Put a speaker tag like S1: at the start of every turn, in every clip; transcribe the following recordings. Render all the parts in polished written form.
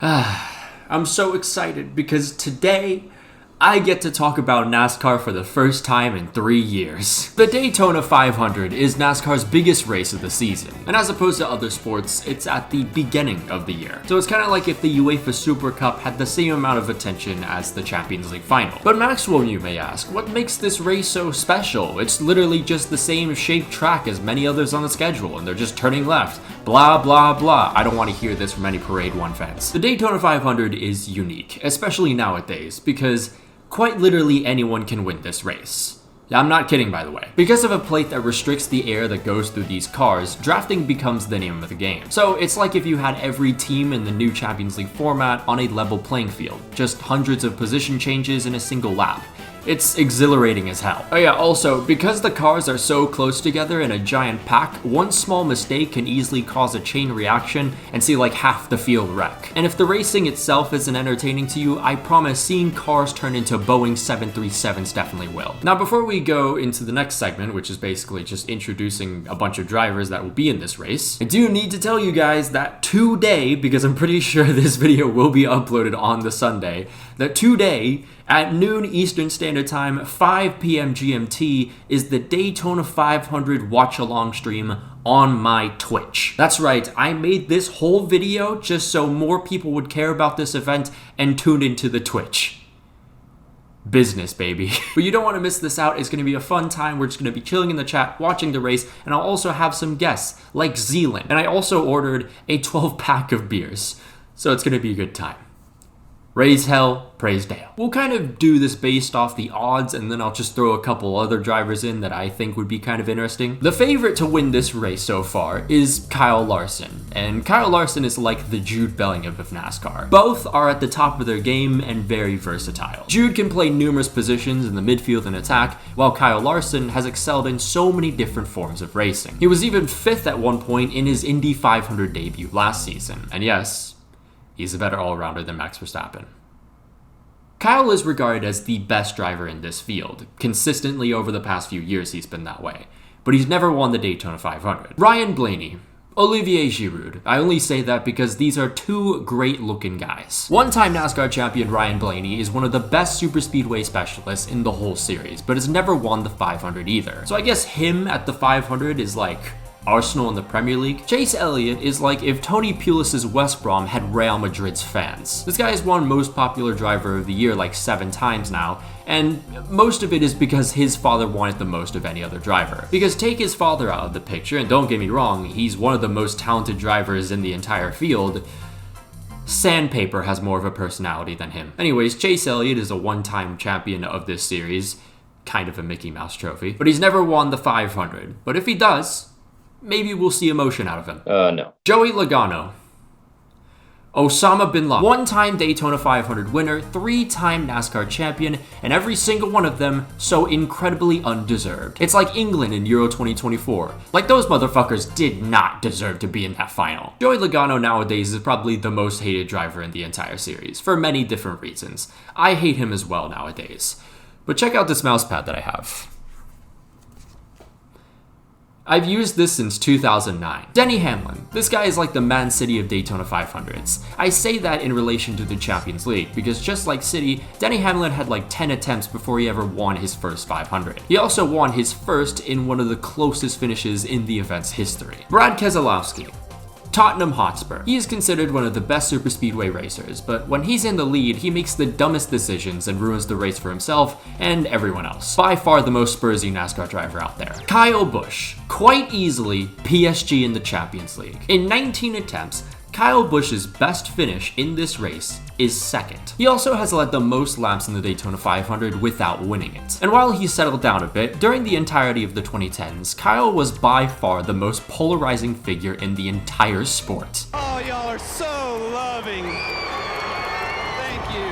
S1: I'm so excited because today I get to talk about NASCAR for the first time in 3 years. The Daytona 500 is NASCAR's biggest race of the season, and as opposed to other sports, it's at the beginning of the year. So it's kind of like if the UEFA Super Cup had the same amount of attention as the Champions League final. But Maxwell, you may ask, what makes this race so special? It's literally just the same shaped track as many others on the schedule, and they're just turning left. Blah, blah, blah. I don't want to hear this from any Parade 1 fans. The Daytona 500 is unique, especially nowadays, because quite literally anyone can win this race. I'm not kidding, by the way. Because of a plate that restricts the air that goes through these cars, drafting becomes the name of the game. So it's like if you had every team in the new Champions League format on a level playing field, just hundreds of position changes in a single lap. It's exhilarating as hell. Oh yeah, also, because the cars are so close together in a giant pack, one small mistake can easily cause a chain reaction and see like half the field wreck. And if the racing itself isn't entertaining to you, I promise seeing cars turn into Boeing 737s definitely will. Now before we go into the next segment, which is basically just introducing a bunch of drivers that will be in this race, I do need to tell you guys that today, because I'm pretty sure this video will be uploaded on the Sunday, that today, at noon Eastern Standard Time, 5 p.m. GMT, is the Daytona 500 watch-along stream on my Twitch. That's right, I made this whole video just so more people would care about this event and tune into the Twitch. Business, baby. But you don't want to miss this out. It's going to be a fun time. We're just going to be chilling in the chat, watching the race, and I'll also have some guests, like Zealand. And I also ordered a 12-pack of beers, so it's going to be a good time. Raise hell, praise Dale. We'll kind of do this based off the odds, and then I'll just throw a couple other drivers in that I think would be kind of interesting. The favorite to win this race so far is Kyle Larson, and Kyle Larson is like the Jude Bellingham of NASCAR. Both are at the top of their game and very versatile. Jude can play numerous positions in the midfield and attack, while Kyle Larson has excelled in so many different forms of racing. He was even 5th at one point in his Indy 500 debut last season, and yes, he's a better all-rounder than Max Verstappen. Kyle is regarded as the best driver in this field. Consistently over the past few years he's been that way. But he's never won the Daytona 500. Ryan Blaney, Olivier Giroud. I only say that because these are two great-looking guys. One-time NASCAR champion Ryan Blaney is one of the best superspeedway specialists in the whole series, but has never won the 500 either. So I guess him at the 500 is like Arsenal in the Premier League. Chase Elliott is like if Tony Pulis's West Brom had Real Madrid's fans. This guy has won Most Popular Driver of the Year like 7 times now, and most of it is because his father won it the most of any other driver. Because take his father out of the picture, and don't get me wrong, he's one of the most talented drivers in the entire field, Sandpaper has more of a personality than him. Anyways, Chase Elliott is a one-time champion of this series, kind of a Mickey Mouse trophy, but he's never won the 500. But if he does, maybe we'll see emotion out of him.
S2: No.
S1: Joey Logano. Osama Bin Laden. One-time Daytona 500 winner, 3-time NASCAR champion, and every single one of them so incredibly undeserved. It's like England in Euro 2024. Like those motherfuckers did not deserve to be in that final. Joey Logano nowadays is probably the most hated driver in the entire series, for many different reasons. I hate him as well nowadays. But check out this mousepad that I have. I've used this since 2009. Denny Hamlin. This guy is like the Man City of Daytona 500s. I say that in relation to the Champions League, because just like City, Denny Hamlin had like 10 attempts before he ever won his first 500. He also won his first in one of the closest finishes in the event's history. Brad Keselowski. Tottenham Hotspur. He is considered one of the best superspeedway racers, but when he's in the lead, he makes the dumbest decisions and ruins the race for himself and everyone else. By far the most Spursy NASCAR driver out there. Kyle Busch. Quite easily PSG in the Champions League. In 19 attempts, Kyle Busch's best finish in this race is 2nd. He also has led the most laps in the Daytona 500 without winning it. And while he settled down a bit, during the entirety of the 2010s, Kyle was by far the most polarizing figure in the entire sport.
S3: Oh, y'all are so loving. Thank you.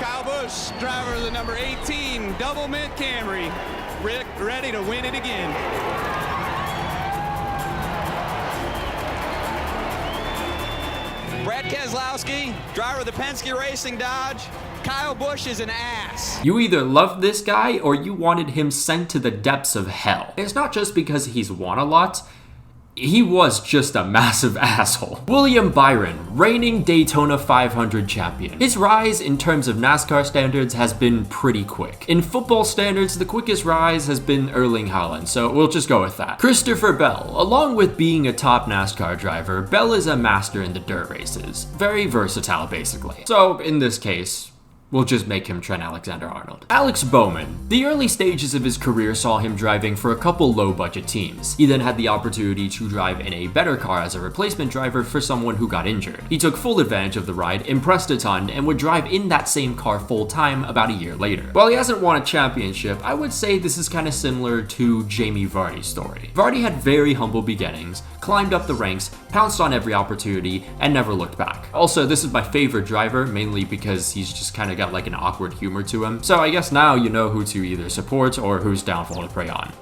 S3: Kyle Busch, driver of the number 18 Double Mint Camry, ready to win it again. Brad Keselowski, driver of the Penske Racing Dodge. Kyle Busch is an ass.
S1: You either loved this guy or you wanted him sent to the depths of hell. It's not just because he's won a lot. he was just a massive asshole. William Byron, reigning Daytona 500 champion. His rise in terms of NASCAR standards has been pretty quick. In football standards, the quickest rise has been Erling Haaland, so we'll just go with that. Christopher Bell. Along with being a top NASCAR driver, Bell is a master in the dirt races. Very versatile, basically. So, in this case, we'll just make him Trent Alexander-Arnold. Alex Bowman. The early stages of his career saw him driving for a couple low-budget teams. He then had the opportunity to drive in a better car as a replacement driver for someone who got injured. He took full advantage of the ride, impressed a ton, and would drive in that same car full-time about a year later. While he hasn't won a championship, I would say this is kind of similar to Jamie Vardy's story. Vardy had very humble beginnings, climbed up the ranks, pounced on every opportunity, and never looked back. Also, this is my favorite driver, mainly because he's just kind of got like an awkward humor to him. So I guess now you know who to either support or whose downfall to prey on.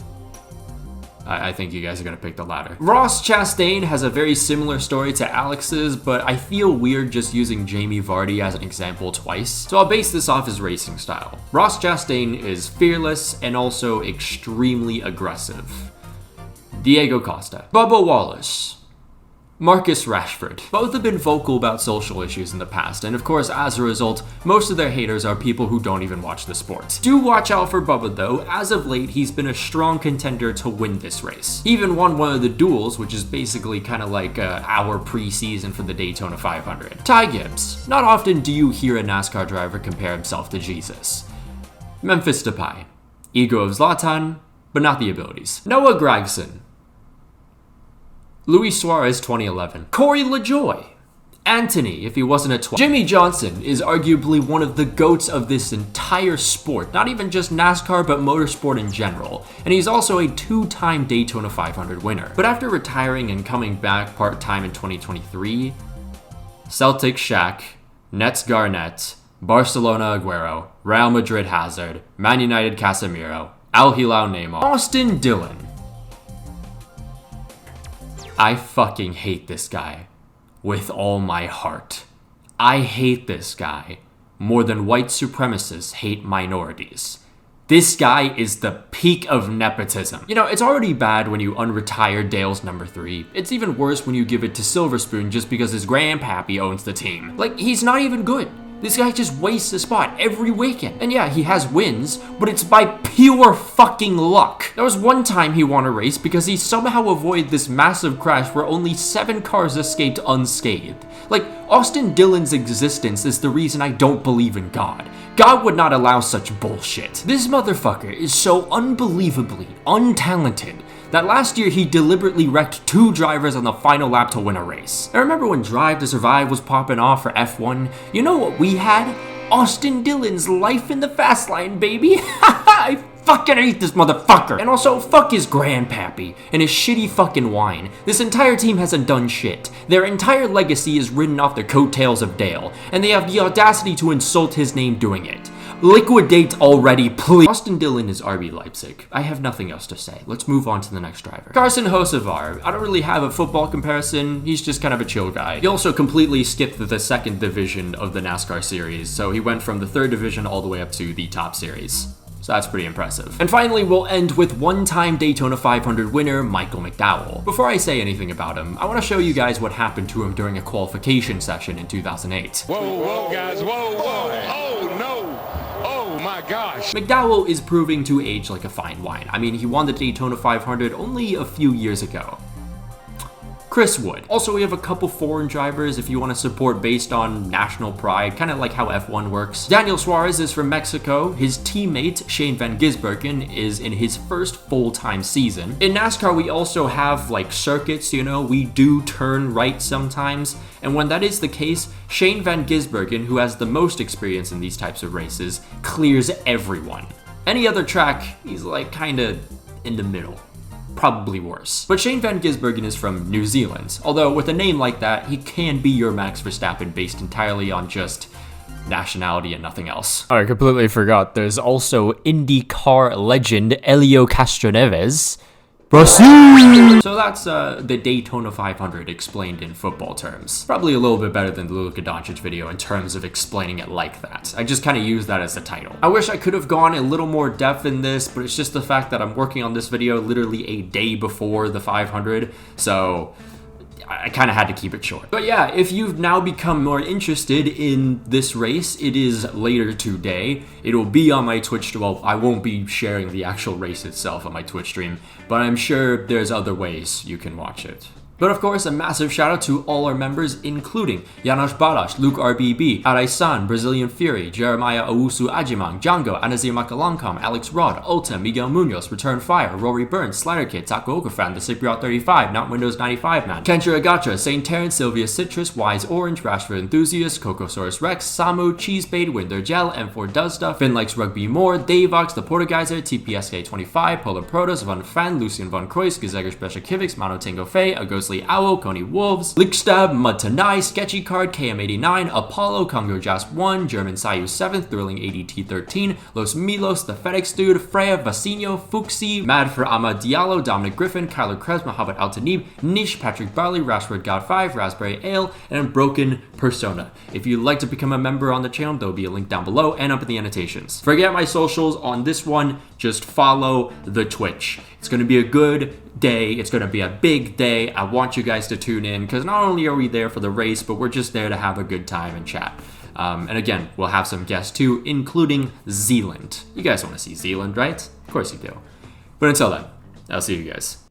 S1: I think you guys are gonna pick the latter. Ross Chastain has a very similar story to Alex's, but I feel weird just using Jamie Vardy as an example twice. So I'll base this off his racing style. Ross Chastain is fearless and also extremely aggressive. Diego Costa. Bubba Wallace. Marcus Rashford. Both have been vocal about social issues in the past, and of course, as a result, most of their haters are people who don't even watch the sport. Do watch out for Bubba though. As of late, he's been a strong contender to win this race. He even won one of the duels, which is basically kind of like our preseason for the Daytona 500. Ty Gibbs. Not often do you hear a NASCAR driver compare himself to Jesus. Memphis Depay. Ego of Zlatan, but not the abilities. Noah Gragson. Luis Suarez 2011. Corey LaJoie. Anthony, if he wasn't a twat. Jimmy Johnson is arguably one of the GOATs of this entire sport, not even just NASCAR, but motorsport in general. And he's also a two-time Daytona 500 winner. But after retiring and coming back part-time in 2023, Celtics Shaq, Nets Garnett, Barcelona Aguero, Real Madrid Hazard, Man United Casemiro, Al Hilal Neymar, Austin Dillon. I fucking hate this guy with all my heart. I hate this guy more than white supremacists hate minorities. This guy is the peak of nepotism. You know, it's already bad when you unretire Dale's number 3. It's even worse when you give it to Silverspoon just because his grandpappy owns the team. Like, he's not even good. This guy just wastes a spot every weekend. And yeah, he has wins, but it's by pure fucking luck. There was one time he won a race because he somehow avoided this massive crash where only 7 cars escaped unscathed. Like, Austin Dillon's existence is the reason I don't believe in God. God would not allow such bullshit. This motherfucker is so unbelievably untalented that last year he deliberately wrecked 2 drivers on the final lap to win a race. I remember when Drive to Survive was popping off for F1, you know what we had? Austin Dillon's Life in the Fast Lane, baby. I fucking hate this motherfucker. And also, fuck his grandpappy and his shitty fucking wine. This entire team hasn't done shit. Their entire legacy is ridden off the coattails of Dale, and they have the audacity to insult his name doing it. Liquidate already, please. Austin Dillon is RB Leipzig. I have nothing else to say. Let's move on to the next driver. Carson Hocevar. I don't really have a football comparison. He's just kind of a chill guy. He also completely skipped the 2nd division of the NASCAR series, so he went from the 3rd division all the way up to the top series. So that's pretty impressive. And finally, we'll end with one-time Daytona 500 winner, Michael McDowell. Before I say anything about him, I want to show you guys what happened to him during a qualification session in 2008.
S2: Whoa, guys, whoa. Oh, no. Oh, my gosh.
S1: McDowell is proving to age like a fine wine. I mean, he won the Daytona 500 only a few years ago. Chris Wood. Also, we have a couple foreign drivers if you want to support based on national pride, kind of like how F1 works. Daniel Suarez is from Mexico. His teammate, Shane Van Gisbergen, is in his first full-time season. In NASCAR, we also have like circuits, you know, we do turn right sometimes. And when that is the case, Shane Van Gisbergen, who has the most experience in these types of races, clears everyone. Any other track, he's like kind of in the middle. Probably worse. But Shane Van Gisbergen is from New Zealand, although with a name like that, he can be your Max Verstappen based entirely on just nationality and nothing else. Oh, I completely forgot. There's also IndyCar legend Helio Castroneves. Brazil! So that's the Daytona 500 explained in football terms. Probably a little bit better than the Luka Doncic video in terms of explaining it like that. I just kind of used that as the title. I wish I could have gone a little more depth in this, but it's just the fact that I'm working on this video literally a day before the 500, so I kind of had to keep it short. But yeah, if you've now become more interested in this race, it is later today. It'll be on my Twitch. Well, I won't be sharing the actual race itself on my Twitch stream, but I'm sure there's other ways you can watch it. But of course, a massive shout out to all our members, including Janos Balash, Luke RBB, Araisan, Brazilian Fury, Jeremiah Owusu Ajimang, Django, Anazir Makalankam, Alex Rod, Ulta, Miguel Munoz, Return Fire, Rory Burns, Slider Kid, Taco Okafan, The Cypriot 35, Not Windows 95 Man, Kentra Agacha, St. Terrence, Sylvia Citrus, Wise Orange, Rashford Enthusiast, Cocosaurus Rex, Samu, Cheesebait, Winder Gel, M4 Does Stuff, Finn Likes Rugby More, Davox, The Portugizer, TPSK 25, Polar Protos, Von Fan, Lucian Von Kreuz, Gezeger Special Kivix, Mano Tango Fei, A Ghostly Owl, Coney Wolves, Lickstab, Mutanai, Sketchy Card, KM89, Apollo, Congo Jas 1, German Sayu 7th, Thrilling ADT 13, Los Milos, The FedEx Dude, Freya Vasino, Fuxi, Mad for Ahmad Diallo, Dominic Griffin, Kyler Krebs, Mohammed Altanib, Nish, Patrick Barley, Rashford God 5, Raspberry Ale, and Broken Persona. If you'd like to become a member on the channel, there'll be a link down below and up in the annotations. Forget my socials on this one, just follow the Twitch. It's going to be a good day. It's going to be a big day. I want you guys to tune in because not only are we there for the race, but we're just there to have a good time and chat. And again, we'll have some guests too, including Zealand. You guys want to see Zealand, right? Of course you do. But until then, I'll see you guys.